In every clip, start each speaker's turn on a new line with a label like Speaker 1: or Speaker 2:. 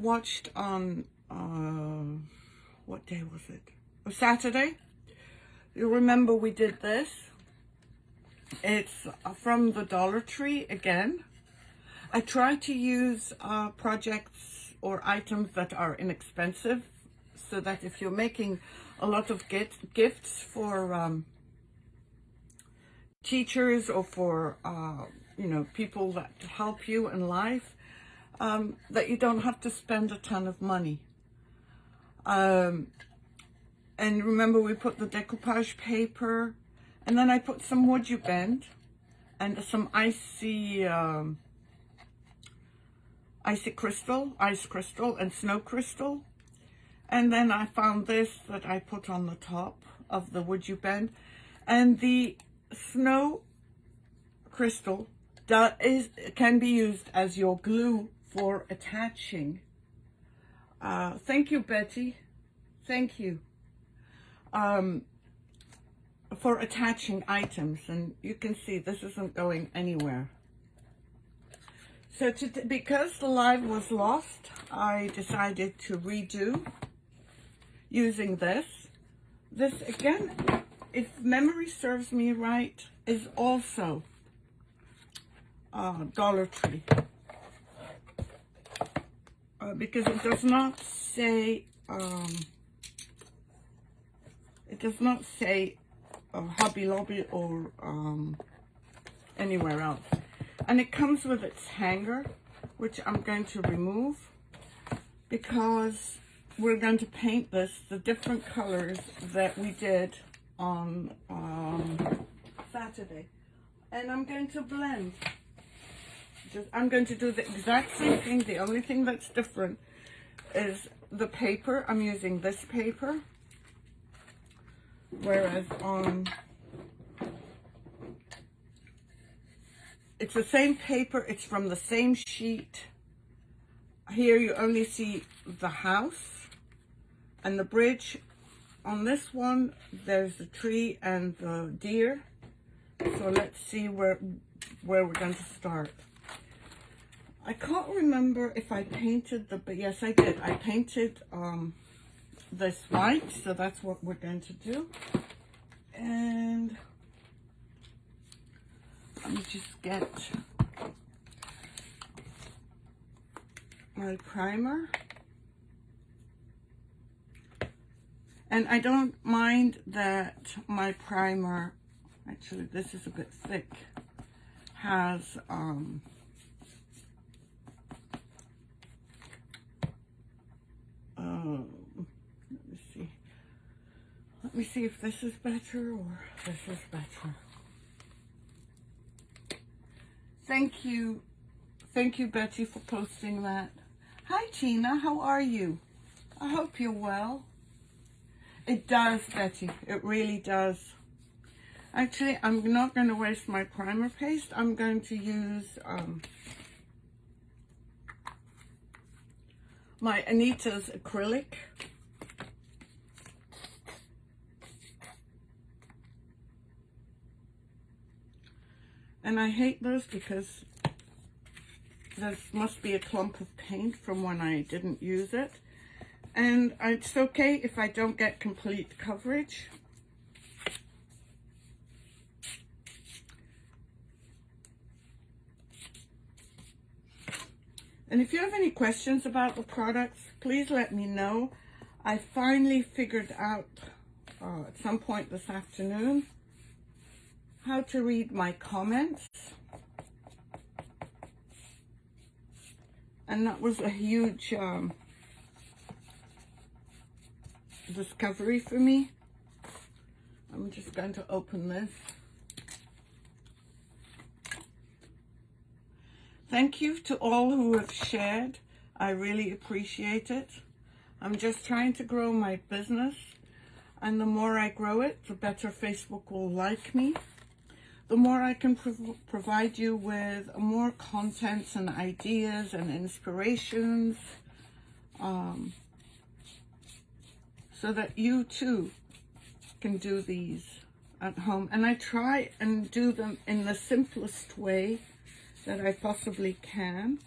Speaker 1: watched on, what day was it? Saturday. You remember we did this. It's from the Dollar Tree again. I try to use projects or items that are inexpensive, so that if you're making a lot of gifts for teachers or for you know, people that help you in life, that you don't have to spend a ton of money. And remember, we put the decoupage paper, and then I put some wood you bend and some ice crystal and snow crystal. And then I found this that I put on the top of the wood you bend. And the snow crystal can be used as your glue for attaching. Thank you, Betty. Thank you. For attaching items, and you can see this isn't going anywhere. So because the live was lost, I decided to redo using this. This again, if memory serves me right, is also Dollar Tree, because it does not say Hobby Lobby or anywhere else. And it comes with its hanger, which I'm going to remove because we're going to paint this the different colors that we did on Saturday. And I'm going to blend. I'm going to do the exact same thing. The only thing that's different is the paper. I'm using this paper. Whereas on, it's the same paper, it's from the same sheet. Here you only see the house and the bridge. On this one, there's the tree and the deer. So let's see where we're going to start. I can't remember if I painted but yes, I did. I painted this white, so that's what we're going to do. And let me just get my primer. And I don't mind that my primer, actually this is a bit thick, has let me see if this is better or this is better. Thank you, Betty, for posting that. Hi, Tina, how are you? I hope you're well. It does, Betty, it really does. Actually, I'm not going to waste my primer paste. I'm going to use my Anita's acrylic. And I hate those because there must be a clump of paint from when I didn't use it. And it's okay if I don't get complete coverage. And if you have any questions about the products, please let me know. I finally figured out at some point this afternoon how to read my comments. And that was a huge discovery for me. I'm just going to open this. Thank you to all who have shared. I really appreciate it. I'm just trying to grow my business, and the more I grow it, the better Facebook will like me. The more I can provide you with more contents and ideas and inspirations, so that you too can do these at home. And I try and do them in the simplest way that I possibly can.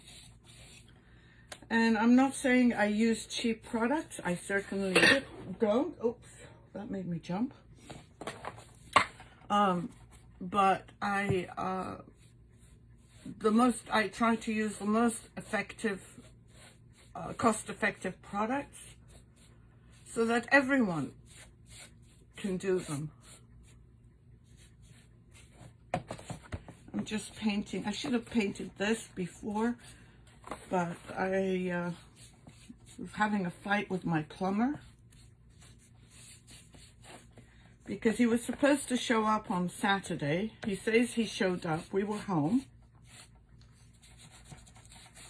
Speaker 1: And I'm not saying I use cheap products. I certainly don't. Oops, that made me jump. But I try to use the most effective, cost-effective products so that everyone can do them. I'm just painting. I should have painted this before, but I was having a fight with my plumber because he was supposed to show up on Saturday. He says he showed up. We were home.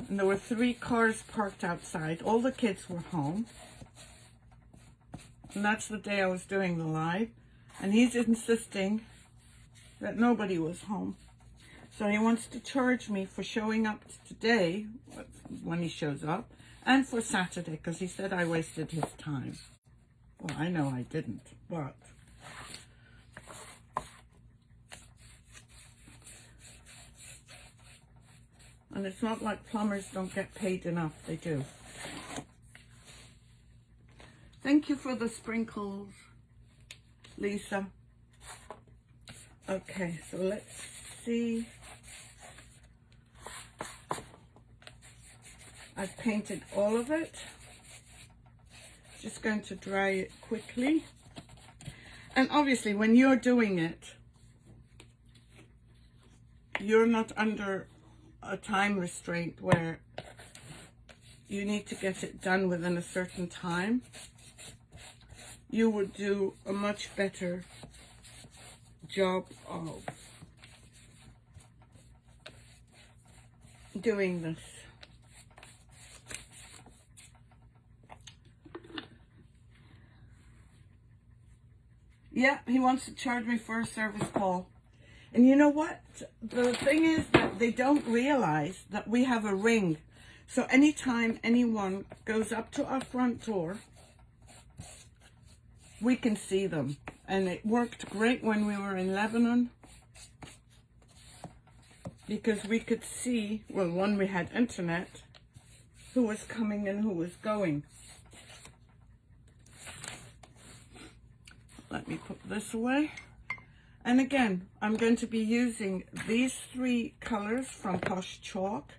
Speaker 1: And there were 3 cars parked outside. All the kids were home. And that's the day I was doing the live. And he's insisting that nobody was home. So he wants to charge me for showing up today, when he shows up, and for Saturday, because he said I wasted his time. Well, I know I didn't, but... And it's not like plumbers don't get paid enough. They do. Thank you for the sprinkles, Lisa. Okay, so let's see. I've painted all of it. Just going to dry it quickly. And obviously, when you're doing it, you're not under a time restraint where you need to get it done within a certain time. You would do a much better job of doing this. Yeah, he wants to charge me for a service call. And you know what? The thing is that they don't realize that we have a ring. So anytime anyone goes up to our front door, we can see them. And it worked great when we were in Lebanon, because we could see, well, when we had internet, who was coming and who was going. Let me put this away. And again, I'm going to be using these 3 colors from Posh Chalk.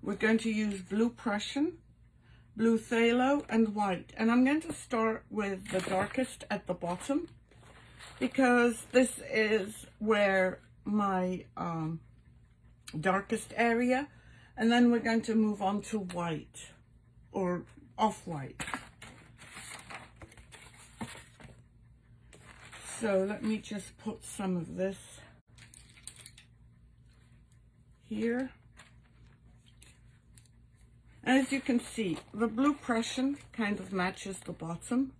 Speaker 1: We're going to use blue Prussian, blue phthalo, and white. And I'm going to start with the darkest at the bottom, because this is where my darkest area. And then we're going to move on to white, or off-white. So let me just put some of this here. As you can see, the blue Prussian kind of matches the bottom.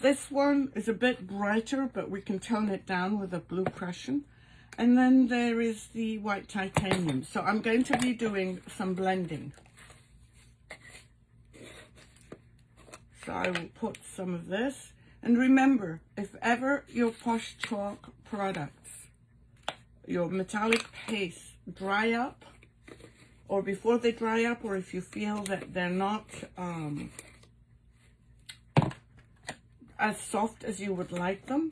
Speaker 1: This one is a bit brighter, but we can tone it down with a blue Prussian. And then there is the white titanium. So I'm going to be doing some blending. So I will put some of this. And remember, if ever your Posh Chalk products, your metallic paste, dry up, or before they dry up, or if you feel that they're not as soft as you would like them,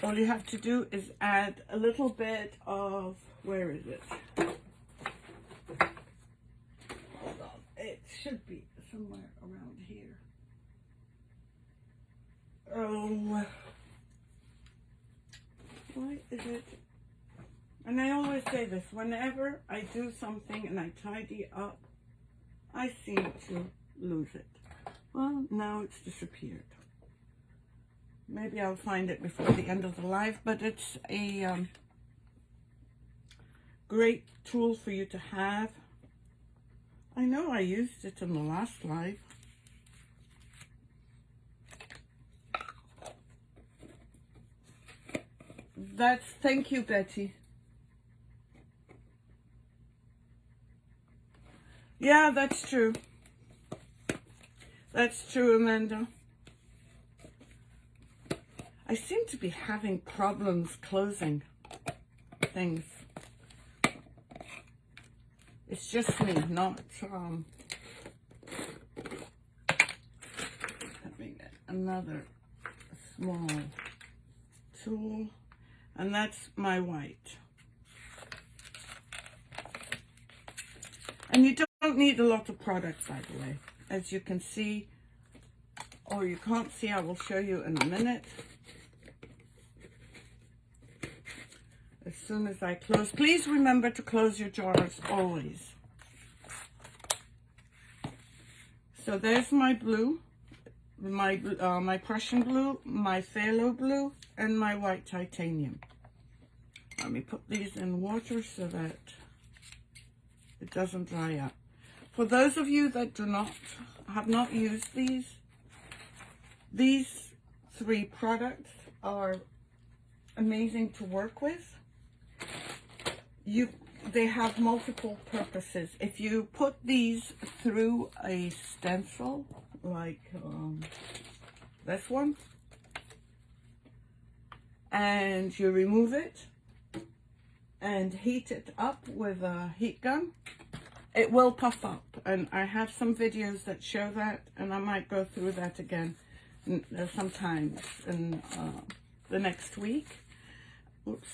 Speaker 1: all you have to do is add a little bit of, where is it? Hold on, it should be somewhere around here. Oh, why is it? And I always say this, whenever I do something and I tidy up, I seem to lose it. Well, now it's disappeared. Maybe I'll find it before the end of the live, but it's a great tool for you to have. I know I used it in the last live. Thank you, Betty. Yeah, that's true. That's true, Amanda. I seem to be having problems closing things. It's just me, not, let me get another small tool, and that's my white. And you don't need a lot of product, by the way. As you can see, or you can't see, I will show you in a minute. As soon as I close, please remember to close your jars always. So there's my blue, my Prussian blue, my phthalo blue, and my white titanium. Let me put these in water so that it doesn't dry up. For those of you that have not used these three products are amazing to work with. They have multiple purposes. If you put these through a stencil, like this one, and you remove it and heat it up with a heat gun, it will puff up. And I have some videos that show that, and I might go through that again sometimes in the next week. Oops.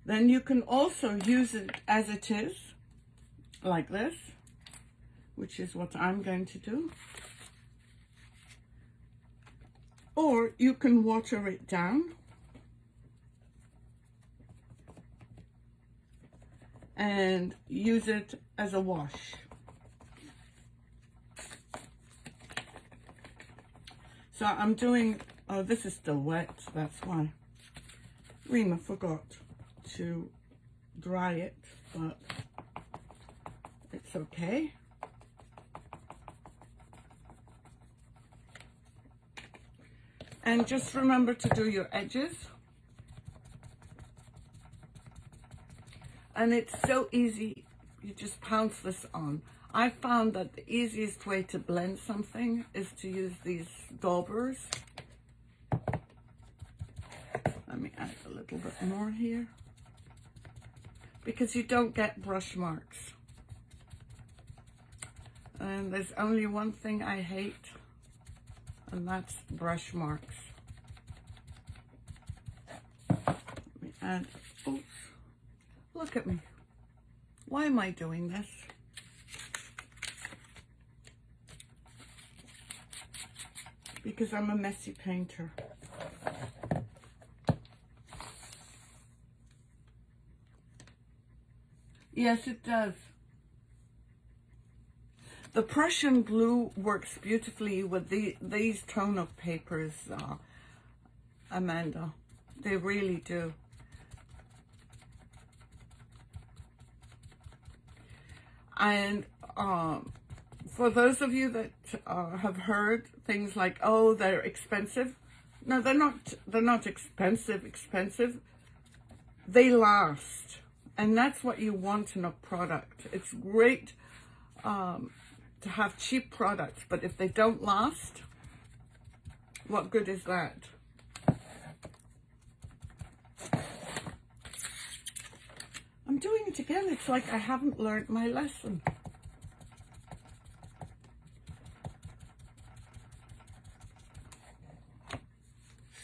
Speaker 1: Then you can also use it as it is, like this, which is what I'm going to do. Or you can water it down and use it as a wash. So I'm doing, oh, this is still wet, that's why. Rima forgot to dry it, but it's okay. And just remember to do your edges. And it's so easy, you just pounce this on. I found that the easiest way to blend something is to use these daubers. Let me add a little bit more here, because you don't get brush marks. And there's only one thing I hate, and that's brush marks. Let me add, oops, look at me. Why am I doing this? Because I'm a messy painter. Yes, it does. The Prussian blue works beautifully with these tone of papers, Amanda. They really do. And for those of you that have heard things like, oh, they're expensive. No, they're not expensive. They last. And that's what you want in a product. It's great to have cheap products, but if they don't last, what good is that? I'm doing it again. It's like I haven't learned my lesson.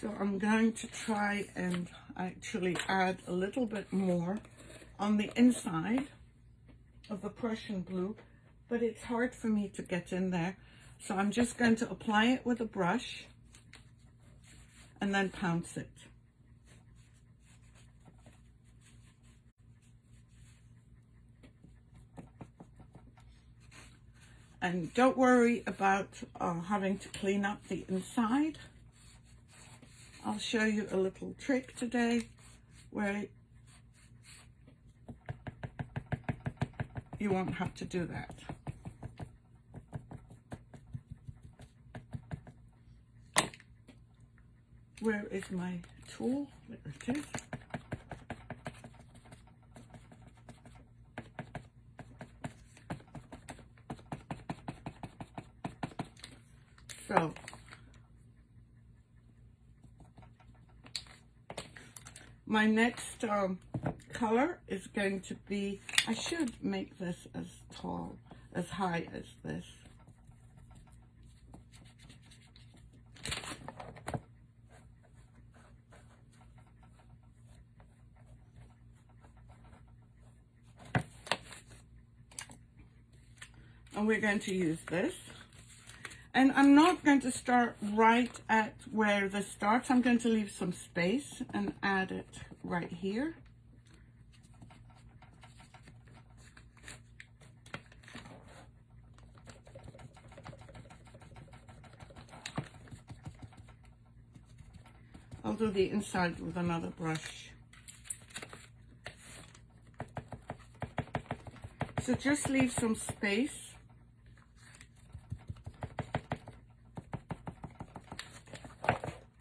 Speaker 1: So I'm going to try and actually add a little bit more on the inside of the Prussian blue, but it's hard for me to get in there. So I'm just going to apply it with a brush and then pounce it. And don't worry about having to clean up the inside. I'll show you a little trick today where you won't have to do that. Where is my tool? There it is. So My next color is going to be, I should make this as tall, as high as this. And we're going to use this. And I'm not going to start right at where this starts. I'm going to leave some space and add it right here. I'll do the inside with another brush. So just leave some space.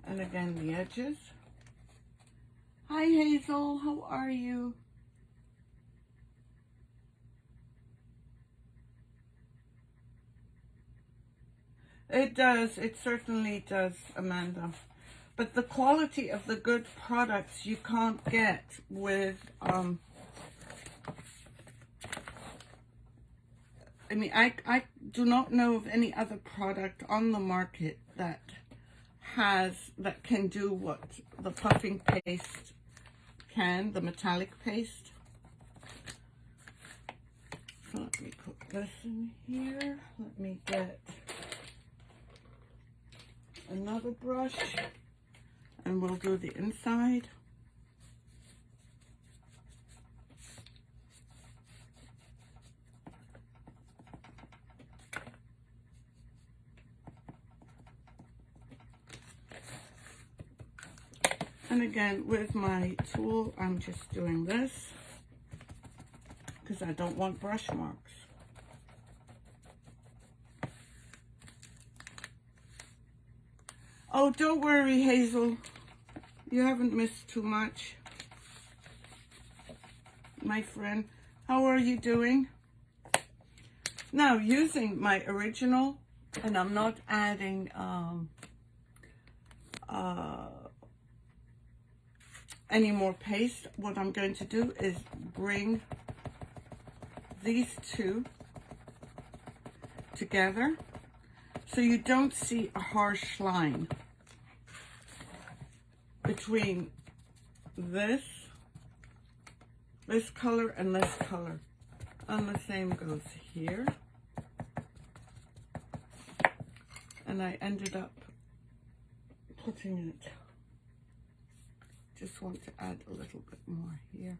Speaker 1: And again, the edges. Hi Hazel, how are you? It does, it certainly does, Amanda. But the quality of the good products you can't get with, I mean, I do not know of any other product on the market that can do what the puffing paste can, the metallic paste. So let me put this in here. Let me get another brush and we'll do the inside. And again, with my tool, I'm just doing this because I don't want brush marks. Oh, don't worry, Hazel. You haven't missed too much. My friend, how are you doing? Now, using my original, and I'm not adding any more paste. What I'm going to do is bring these two together so you don't see a harsh line between this color and this color. And the same goes here. And I ended up putting it, just want to add a little bit more here.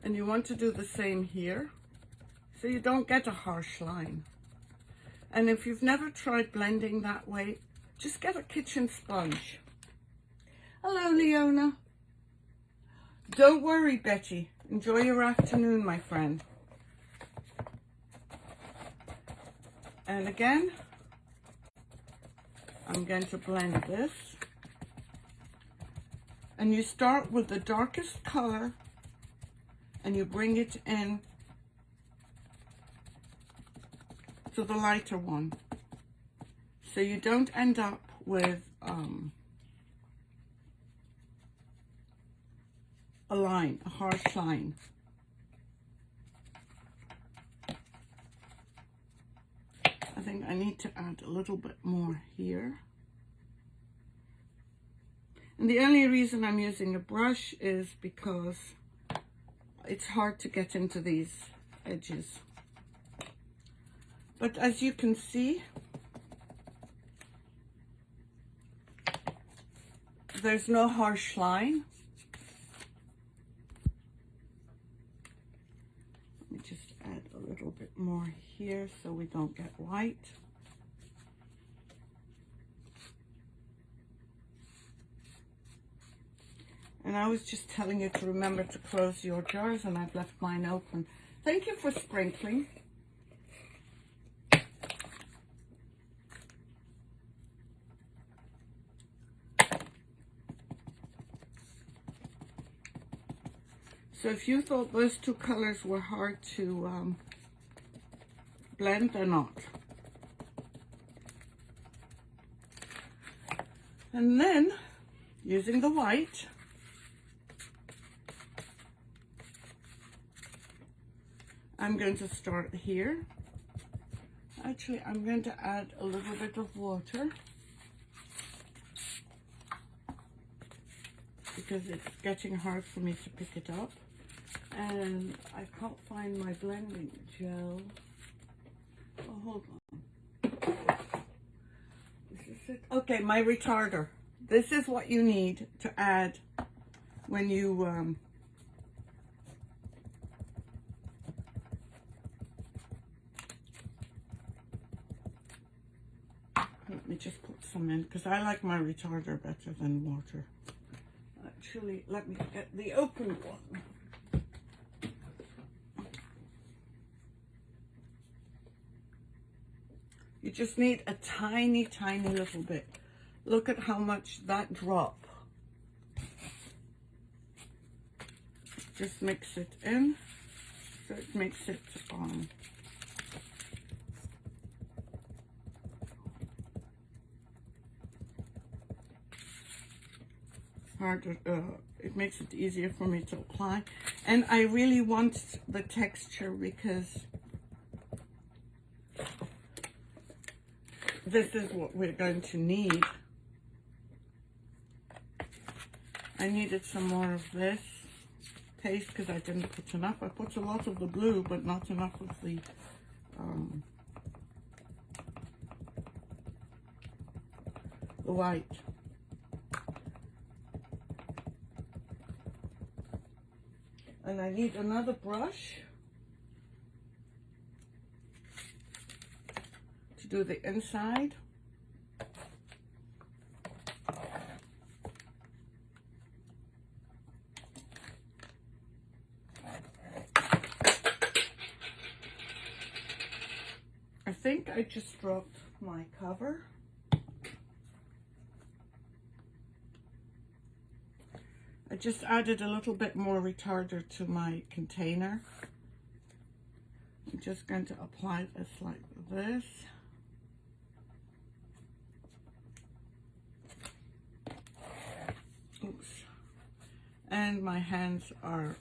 Speaker 1: And you want to do the same here, so you don't get a harsh line. And if you've never tried blending that way, just get a kitchen sponge. Hello, Leona. Don't worry, Betty. Enjoy your afternoon, my friend. And again, I'm going to blend this. And you start with the darkest color and you bring it in to the lighter one. So you don't end up with a line, a harsh line. I think I need to add a little bit more here. And the only reason I'm using a brush is because it's hard to get into these edges. But as you can see, there's no harsh line. Let me just add a little bit more here so we don't get white. And I was just telling you to remember to close your jars, and I've left mine open. Thank you for sprinkling. So if you thought those two colors were hard to blend, they're not. And then, using the white, I'm going to start here. Actually, I'm going to add a little bit of water because it's getting hard for me to pick it up. And I can't find my blending gel. Oh, hold on. This is it. Okay, my retarder. This is what you need to add when you let me just put some in because I like my retarder better than water. Actually, let me get the open one. You just need a tiny, tiny little bit. Look at how much that drop. Just mix it in so it makes it harder. It makes it easier for me to apply. And I really want the texture because this is what we're going to need. I needed some more of this paste because I didn't put enough. I put a lot of the blue, but not enough of the white. And I need another brush to do the inside. I think I just dropped my cover. I just added a little bit more retarder to my container. I'm just going to apply this like this. Oops. And my hands are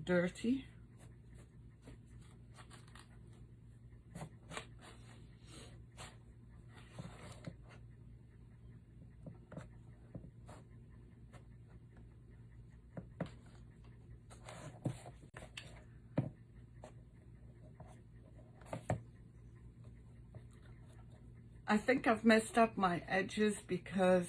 Speaker 1: dirty. I think I've messed up my edges because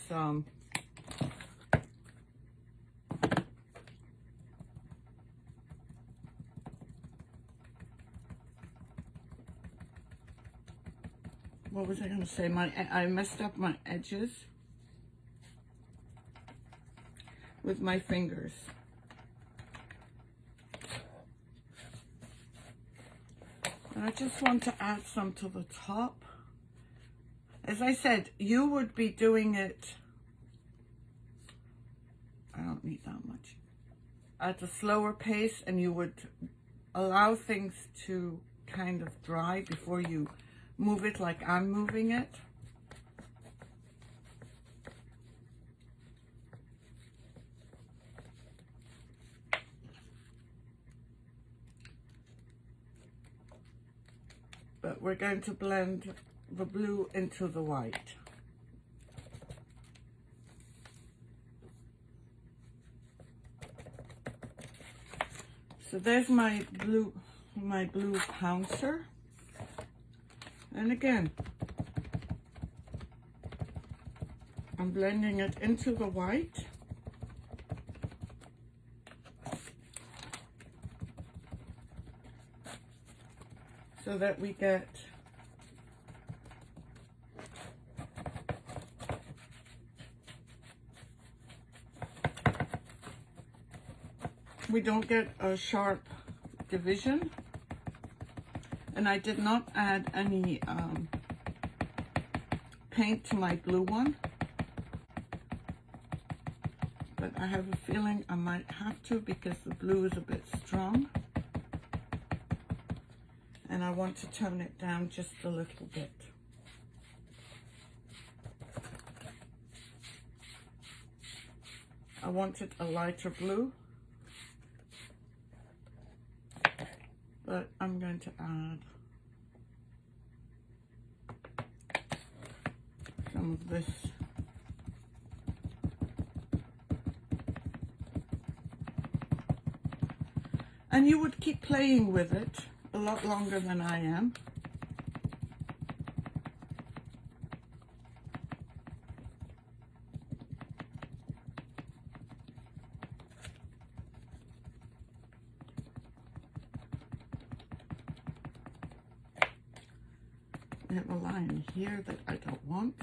Speaker 1: what was I going to say? I messed up my edges with my fingers. And I just want to add some to the top. As I said, you would be doing it, I don't need that much, at a slower pace, and you would allow things to kind of dry before you move it like I'm moving it. But we're going to blend the blue into the white. So there's my blue pouncer. And again, I'm blending it into the white. So that we get we don't get a sharp division. And I did not add any paint to my blue one, but I have a feeling I might have to because the blue is a bit strong. and I want to tone it down just a little bit. I wanted a lighter blue, but I'm going to add some of this. And you would keep playing with it a lot longer than I am. I have a line here that I don't want.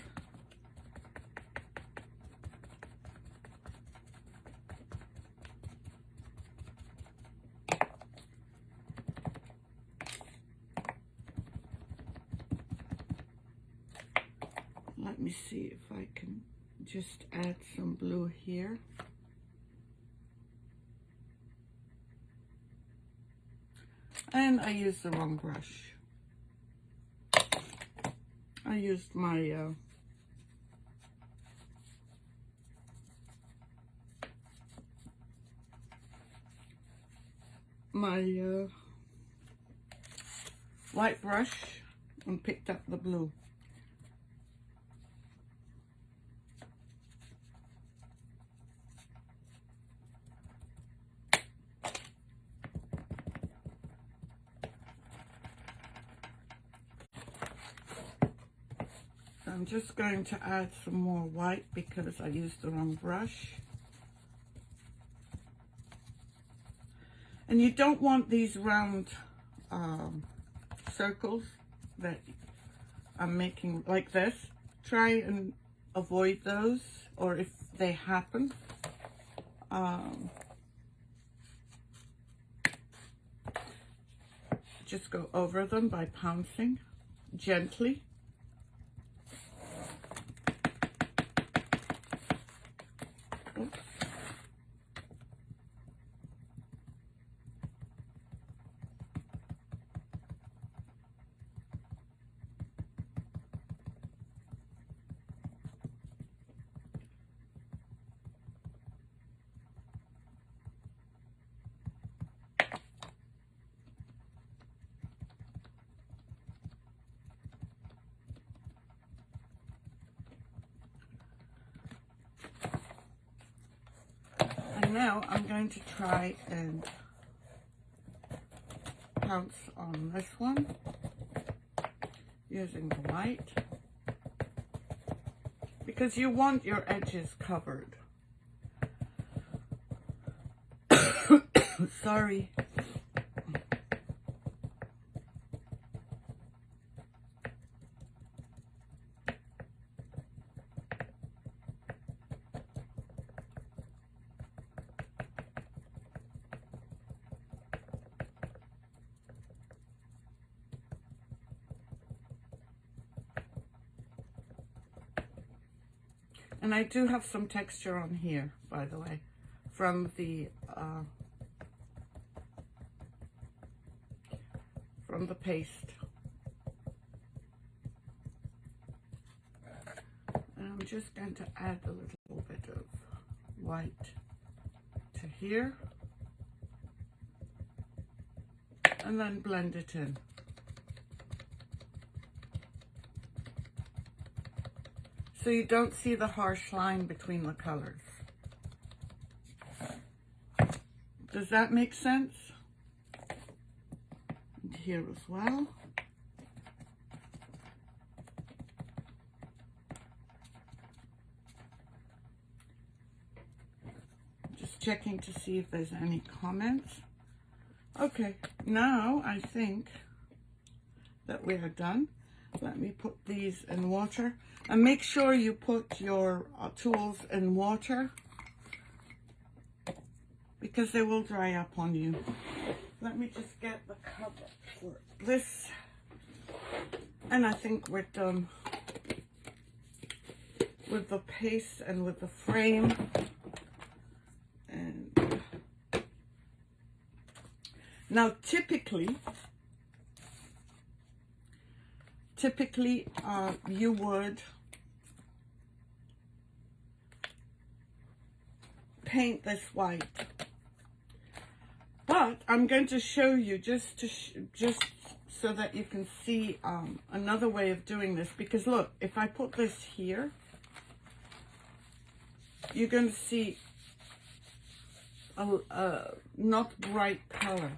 Speaker 1: Let me see if I can just add some blue here. And I used the wrong brush. I used my white brush and picked up the blue. I'm just going to add some more white because I used the wrong brush. And you don't want these round circles that I'm making like this. Try and avoid those, or if they happen, just go over them by pouncing gently. Oops. Now I'm going to try and pounce on this one using the white, because you want your edges covered. Sorry. And I do have some texture on here, by the way, from the paste. And I'm just going to add a little bit of white to here, and then blend it in. So you don't see the harsh line between the colors. Does that make sense? And here as well. Just checking to see if there's any comments. Okay, now I think that we are done. Let me put these in water, and make sure you put your tools in water because they will dry up on you. Let me just get the cover for this, and I think we're done with the paste and with the frame. And now typically typically you would paint this white. But I'm going to show you just so that you can see another way of doing this. Because look, if I put this here, you're going to see a not bright color.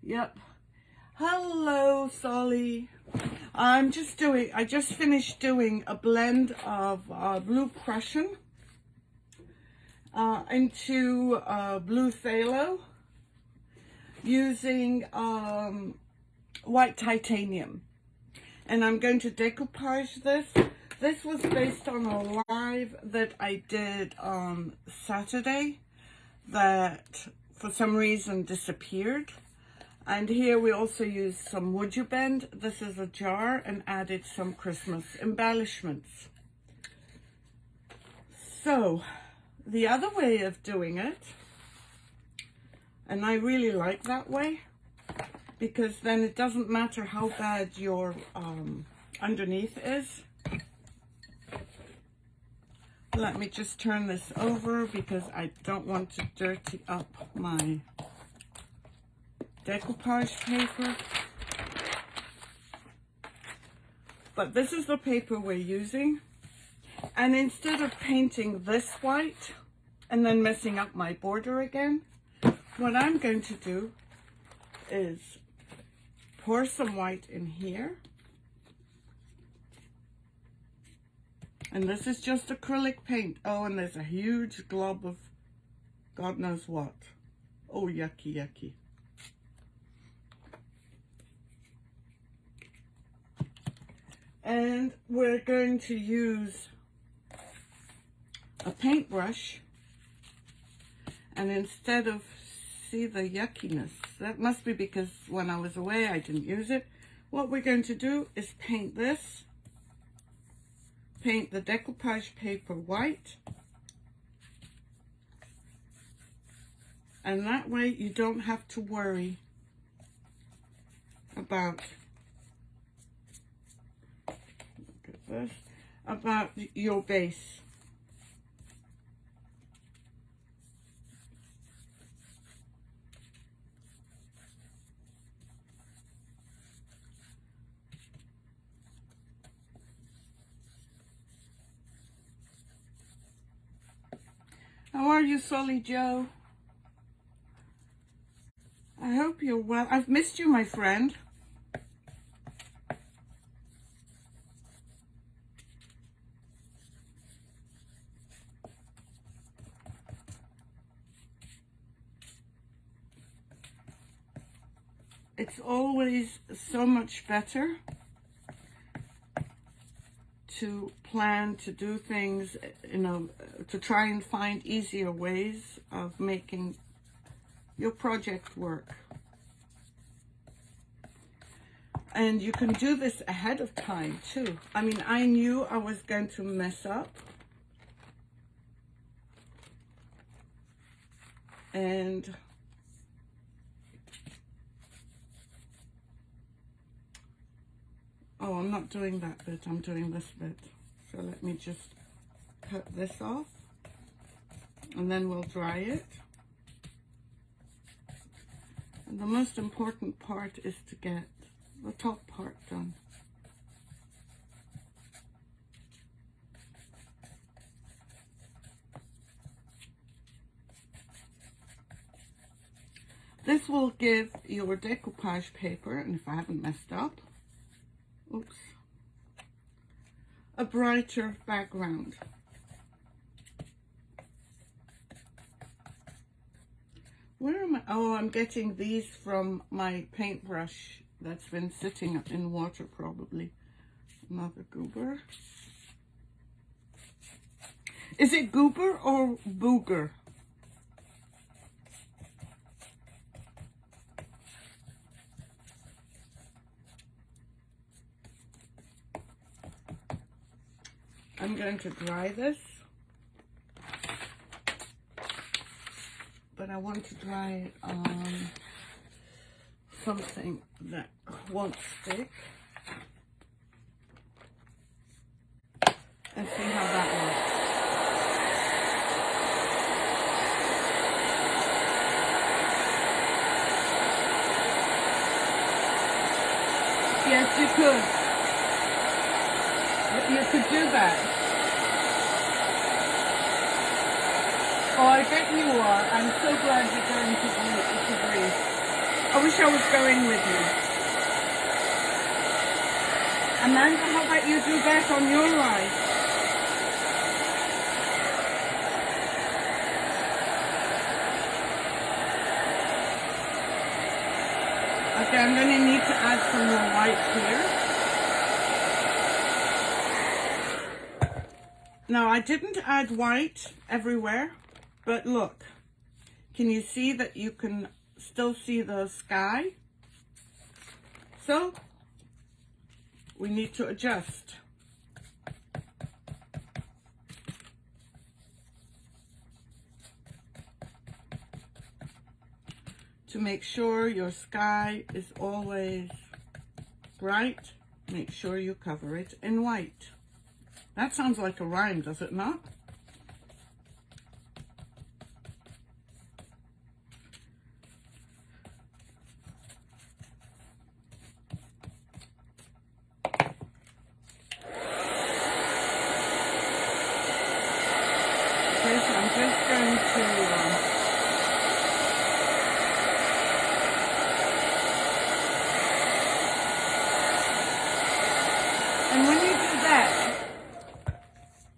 Speaker 1: Yep. Hello, Solly. I just finished doing a blend of blue Prussian into blue phthalo using white titanium. And I'm going to decoupage this. This was based on a live that I did on Saturday that for some reason disappeared. And here we also used some Would You Bend. This is a jar, and added some Christmas embellishments. So the other way of doing it, and I really like that way, because then it doesn't matter how bad your underneath is. Let me just turn this over because I don't want to dirty up my decoupage paper. But this is the paper we're using. And instead of painting this white and then messing up my border again, what I'm going to do is pour some white in here. And this is just acrylic paint. Oh, and there's a huge glob of God knows what. Oh, yucky, yucky. And we're going to use a paintbrush, and instead of, see the yuckiness, that must be because when I was away I didn't use it. What we're going to do is paint this, paint the decoupage paper white, and that way you don't have to worry about this, about your base. How are you, Solly Joe? I hope you're well. I've missed you, my friend. It's always so much better to plan, to do things, you know, to try and find easier ways of making your project work. And you can do this ahead of time too. I mean, I knew I was going to mess up. And oh, I'm not doing that bit, I'm doing this bit. So let me just cut this off, and then we'll dry it. And the most important part is to get the top part done. This will give your decoupage paper, and if I haven't messed up, oops, a brighter background. Where am I? Oh, I'm getting these from my paintbrush that's been sitting in water probably. Another goober. Is it goober or booger? I'm going to dry this, but I want to dry it on something that won't stick. And see how that looks. Yes, you could. You could do that. Oh, I bet you are. I'm so glad you're going to Greece. I wish I was going with you. Amanda, how about you do that on your ride? Okay, I'm going to need to add some more white here. Now, I didn't add white everywhere, but look, can you see that you can still see the sky? So, we need to adjust. To make sure your sky is always bright, make sure you cover it in white. That sounds like a rhyme, does it not? Okay, so I'm just going to and when you do that,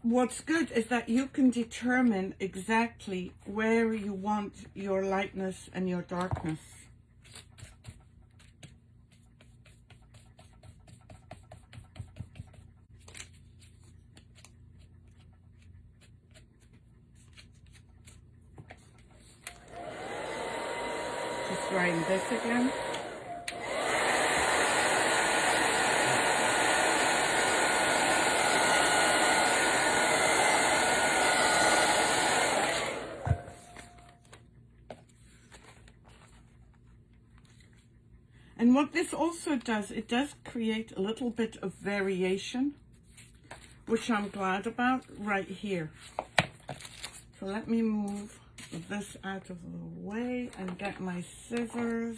Speaker 1: what's good is that you can determine exactly where you want your lightness and your darkness. Just trying this again. And what this also does, it does create a little bit of variation, which I'm glad about right here. So let me move this out of the way and get my scissors.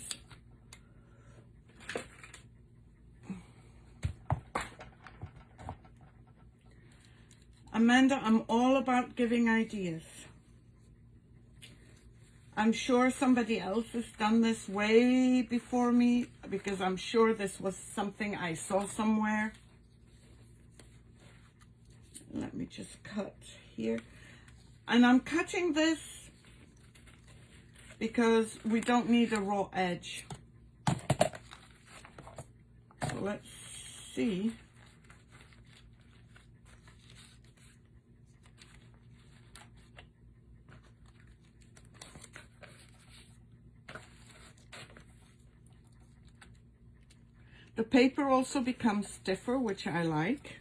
Speaker 1: Amanda, I'm all about giving ideas. I'm sure somebody else has done this way before me, because I'm sure this was something I saw somewhere. Let me just cut here. And I'm cutting this because we don't need a raw edge. So let's see. The paper also becomes stiffer, which I like,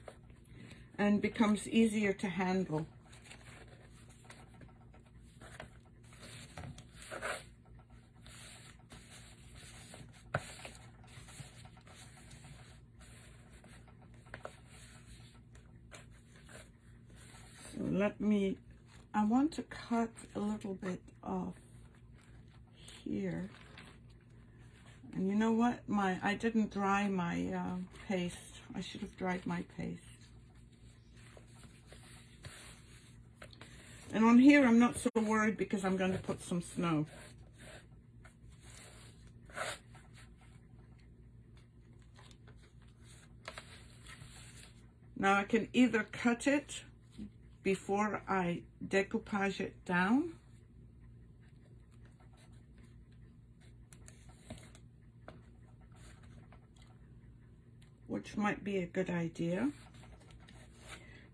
Speaker 1: and becomes easier to handle. So I want to cut a little bit off here. And you know what? I didn't dry my paste. I should have dried my paste. And on here, I'm not so worried because I'm going to put some snow. Now I can either cut it before I decoupage it down, which might be a good idea,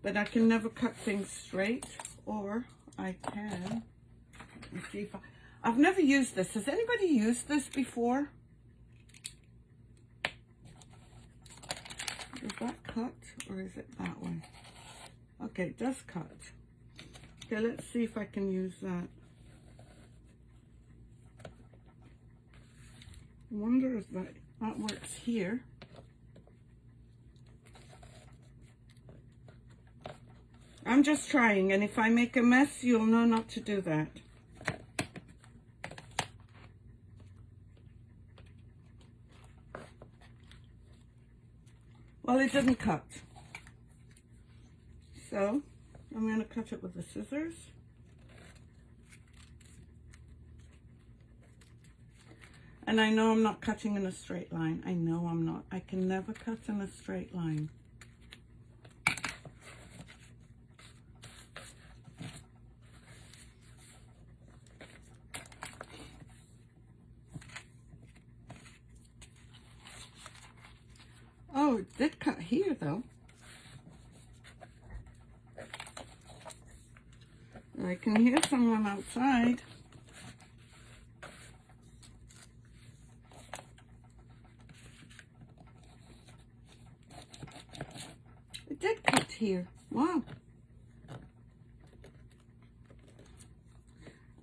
Speaker 1: but I can never cut things straight, or I can, let me see if I've never used this. Has anybody used this before? Is that cut, or is it that one? Okay, it does cut. Okay, let's see if I can use that. wonder if that works here. I'm just trying, and if I make a mess, you'll know not to do that. Well, it didn't cut. So, I'm going to cut it with the scissors. And I know I'm not cutting in a straight line. I know I'm not. I can never cut in a straight line. Oh, it did cut here though. I can hear someone outside. It did cut here. Wow.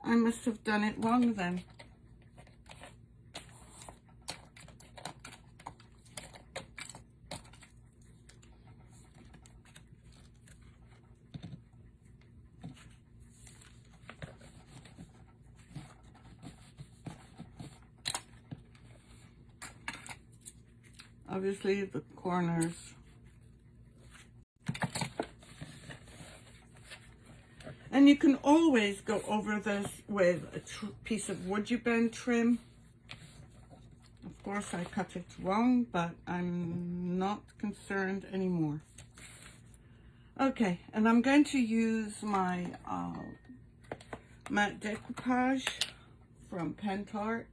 Speaker 1: I must have done it wrong then. Obviously the corners. And you can always go over this with a piece of wood you bend trim. Of course I cut it wrong, but I'm not concerned anymore. Okay, and I'm going to use my matte decoupage from Pentart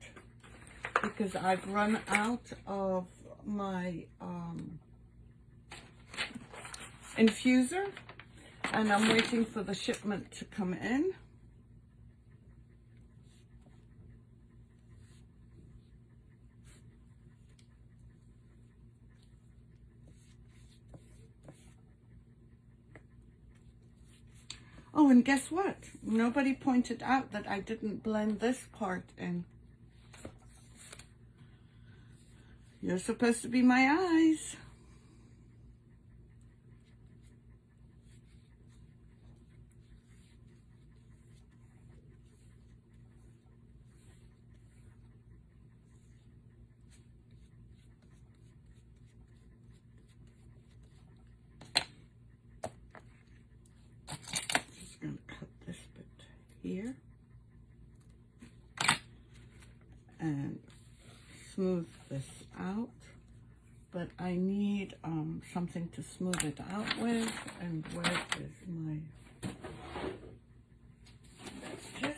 Speaker 1: because I've run out of my infuser, and I'm waiting for the shipment to come in. Oh, and guess what? Nobody pointed out that I didn't blend this part in. You're supposed to be my eyes. Just going to cut this bit here and smooth this out, but I need something to smooth it out with, and where is my matches?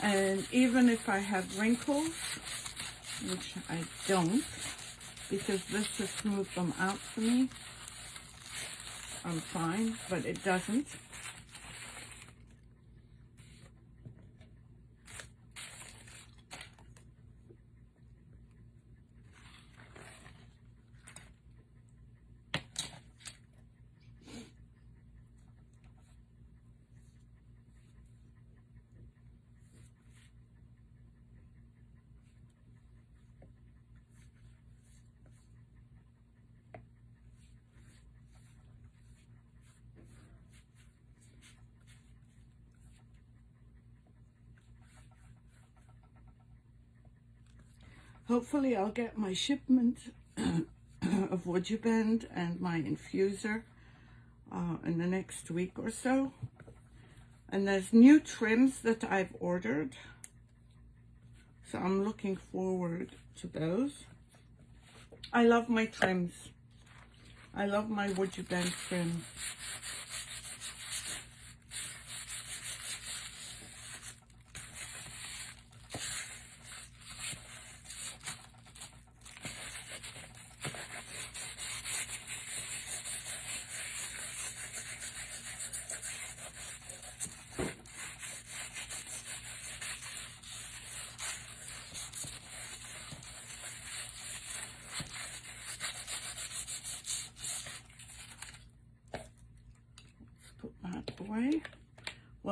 Speaker 1: And even if I have wrinkles, which I don't, because this has smoothed them out for me, I'm fine, but it doesn't. Hopefully I'll get my shipment of wood you bend and my infuser in the next week or so. And there's new trims that I've ordered, so I'm looking forward to those. I love my trims. I love my wood you bend trims.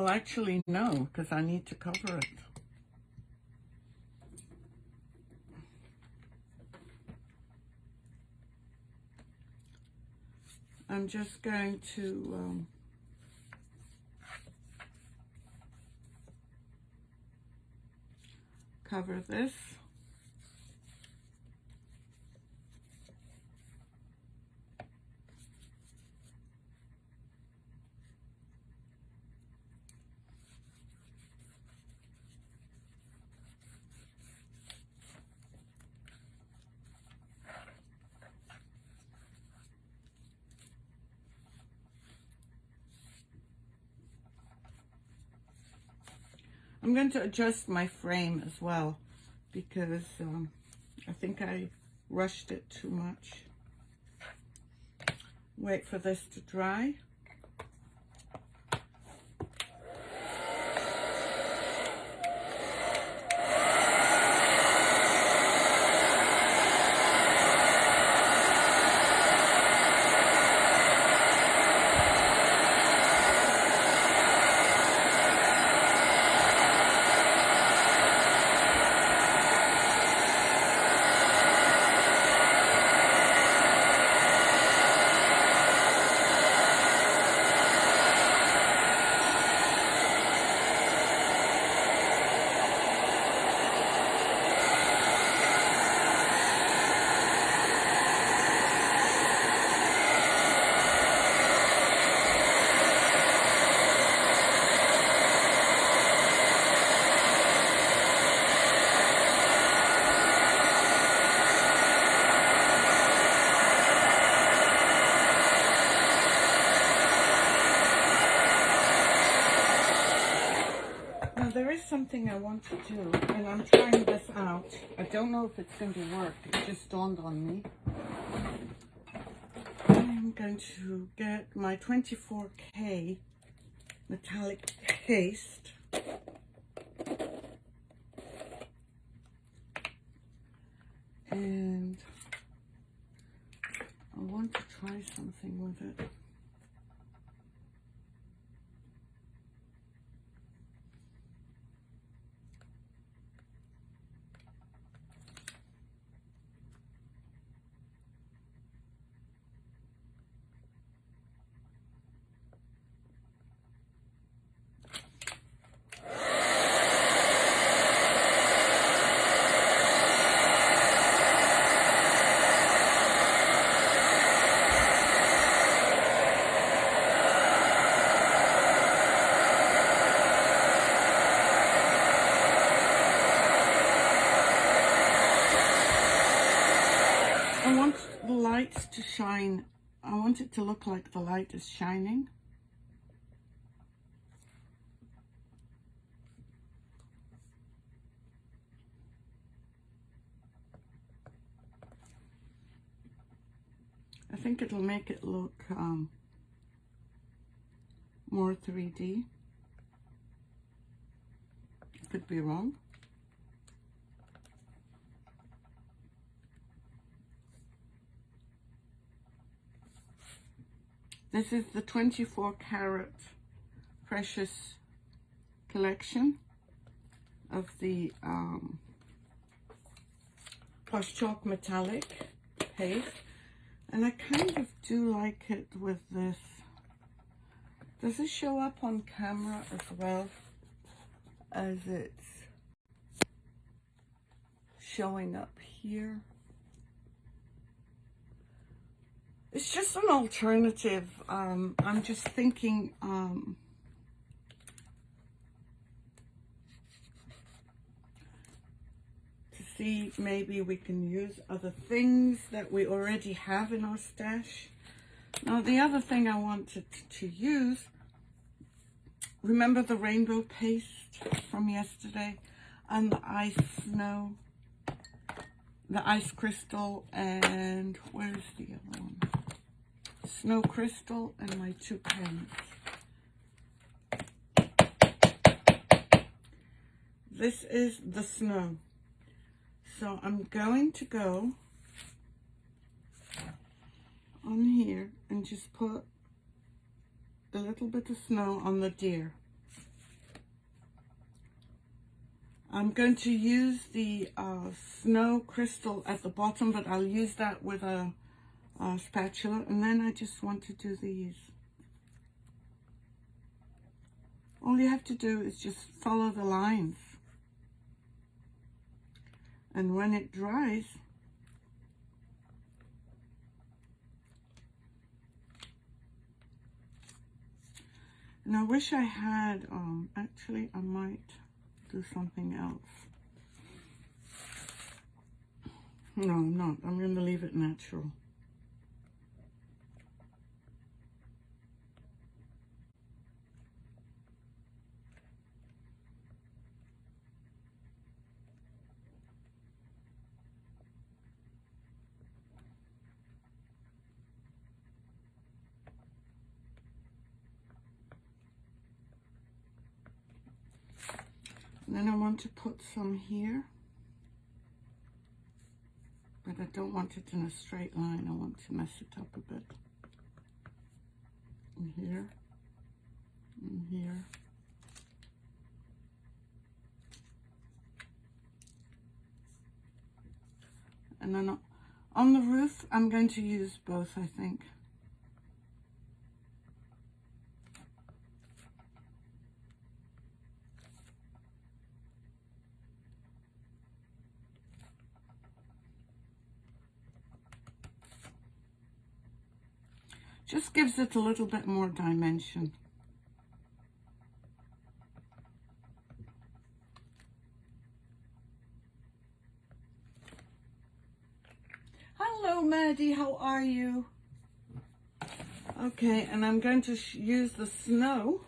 Speaker 1: Well, actually, no, because I need to cover it. I'm just going to cover this. I'm going to adjust my frame as well because I think I rushed it too much. Wait for this to dry. There is something I want to do, and I'm trying this out. I don't know if it's going to work. It just dawned on me. I'm going to get my 24K metallic paste. And I want to try something with it. I want the lights to shine. I want it to look like the light is shining. I think it'll make it look more 3D. Could be wrong. This is the 24 karat precious collection of the Posh Chalk metallic paste, and I kind of do like it with this. Does it show up on camera as well as it's showing up here? It's just an alternative. I'm just thinking to see maybe we can use other things that we already have in our stash. Now the other thing I wanted to use, remember the rainbow paste from yesterday and the ice snow, the ice crystal, and where's the other one? Snow crystal, and my 2 pens. This is the snow. So I'm going to go on here and just put a little bit of snow on the deer. I'm going to use the snow crystal at the bottom, but I'll use that with a spatula. And then I just want to do these. All you have to do is just follow the lines. And when it dries, and I wish I had, actually I might do something else. No, I'm not. I'm going to leave it natural. And then I want to put some here, but I don't want it in a straight line. I want to mess it up a bit. And here, and here. And then on the roof, I'm going to use both, I think. Just gives it a little bit more dimension. Hello, Maddie, how are you? Okay, and I'm going to use the snow.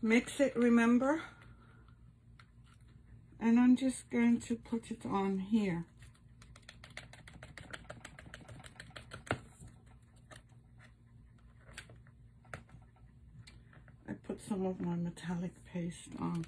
Speaker 1: Mix it, remember? And I'm just going to put it on here. I put some of my metallic paste on.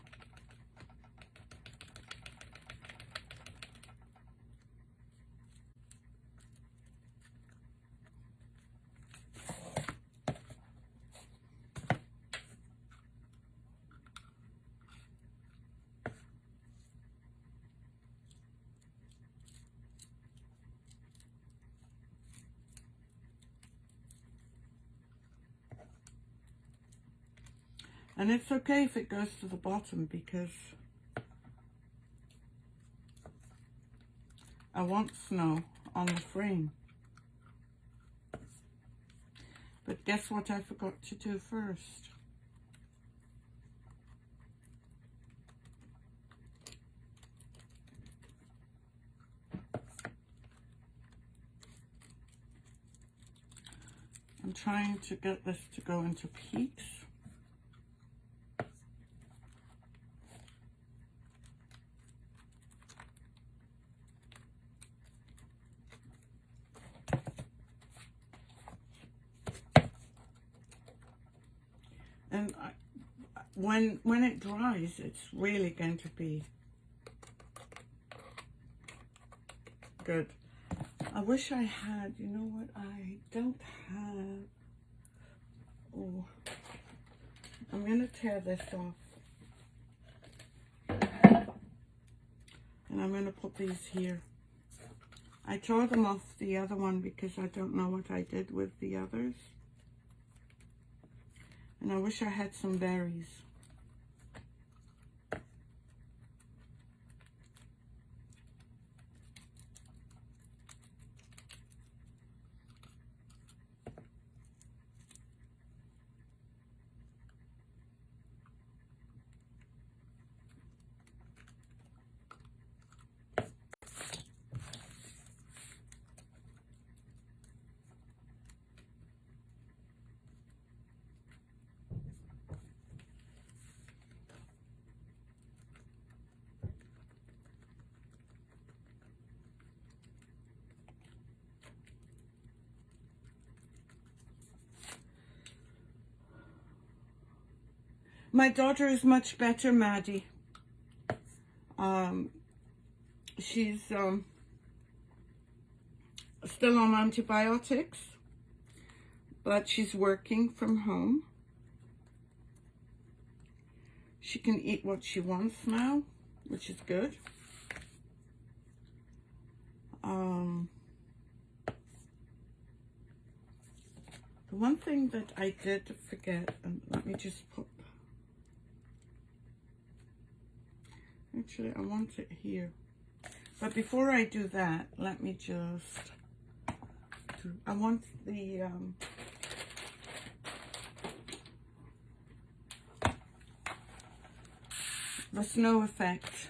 Speaker 1: And it's okay if it goes to the bottom because I want snow on the frame. But guess what I forgot to do first? I'm trying to get this to go into peaks. And when it dries, it's really going to be good. I wish I had, you know what, I don't have, oh, I'm going to tear this off. And I'm going to put these here. I tore them off the other one because I don't know what I did with the others. And I wish I had some berries. My daughter is much better, Maddie. She's still on antibiotics, but she's working from home. She can eat what she wants now, which is good. The one thing that I did forget, and let me just put, actually I want it here. But before I do that, let me just do, I want the snow effect.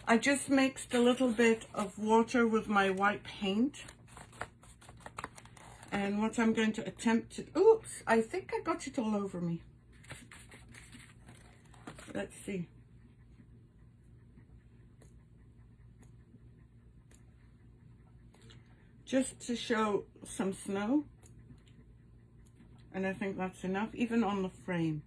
Speaker 1: I just mixed a little bit of water with my white paint. And what I'm going to attempt to, oops, I think I got it all over me. Let's see. Just to show some snow. And I think that's enough, even on the frame.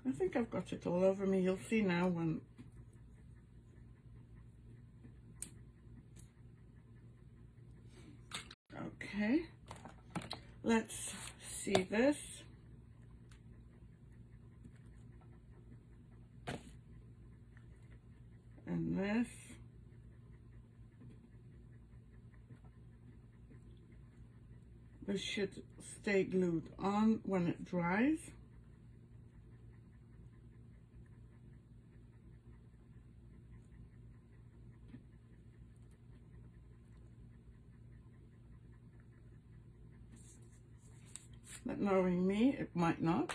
Speaker 1: I think I've got it all over me. You'll see now when... Okay. Let's see this. And this. This should stay glued on when it dries. But knowing me, it might not.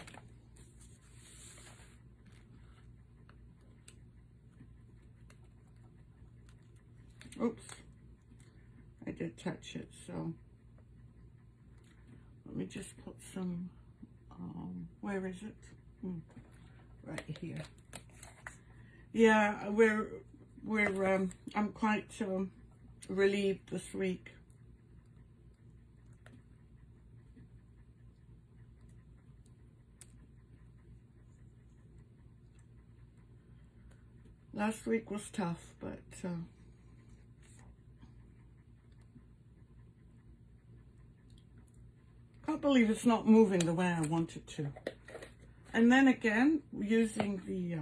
Speaker 1: Oops, I did touch it, so let me just put some, where is it? Right here. Yeah, I'm quite relieved this week. Last week was tough, but can't believe it's not moving the way I want it to. And then again, using the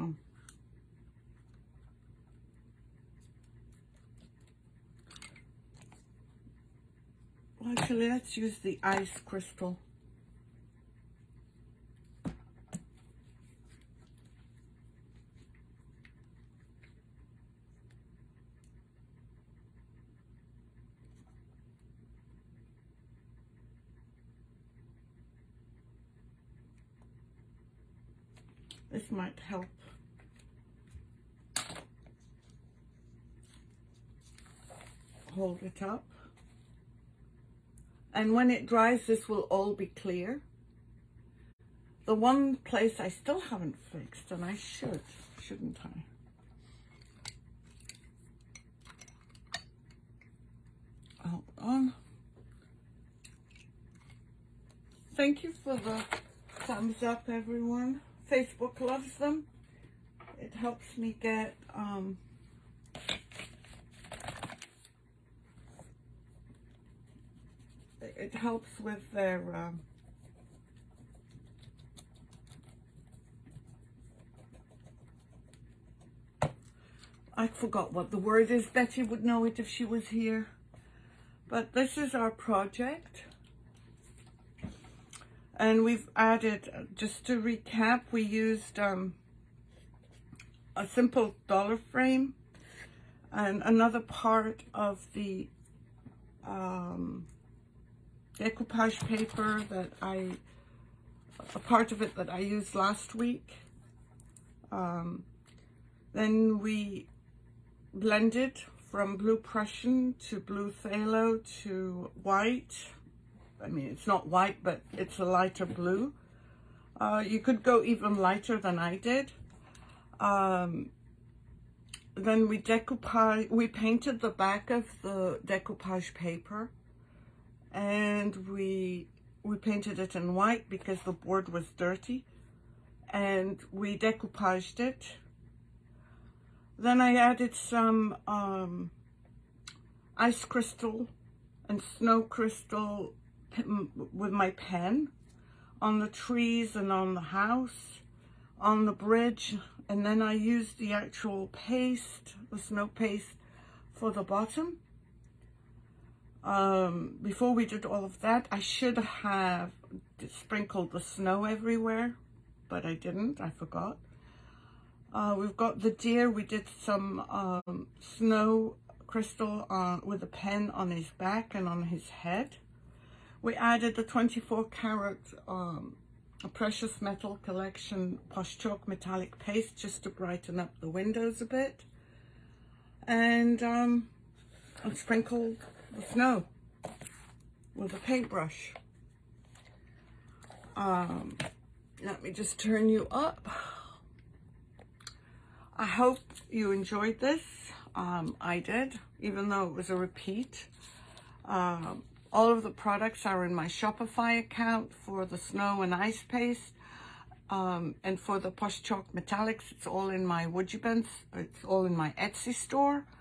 Speaker 1: well, actually, let's use the ice crystal. This might help. Hold it up. And when it dries, this will all be clear. The one place I still haven't fixed, and I shouldn't I? Hold on. Thank you for the thumbs up, everyone. Facebook loves them. It helps me get it helps with their I forgot what the word is. Betty would know it if she was here. But this is our project. And we've added, just to recap, we used a simple dollar frame and another part of the decoupage paper that a part of it that I used last week. Then we blended from blue Prussian to blue phthalo to white. I mean, it's not white, but it's a lighter blue. You could go even lighter than I did. Then we painted the back of the decoupage paper, and we painted it in white because the board was dirty, and we decoupaged it. Then I added some ice crystal and snow crystal with my pen on the trees and on the house, on the bridge, and then I used the actual paste, the snow paste, for the bottom. Before we did all of that, I should have sprinkled the snow everywhere, but I didn't, I forgot. We've got the deer. We did some snow crystal with a pen on his back and on his head. We added the 24 karat precious metal collection Posh Chalk metallic paste just to brighten up the windows a bit. And I sprinkled the snow with a paintbrush. Let me just turn you up. I hope you enjoyed this. I did, even though it was a repeat. All of the products are in my Shopify account for the snow and ice paste. And for the Posh Chalk metallics, it's all in my Woodgie Bins. It's all in my Etsy store.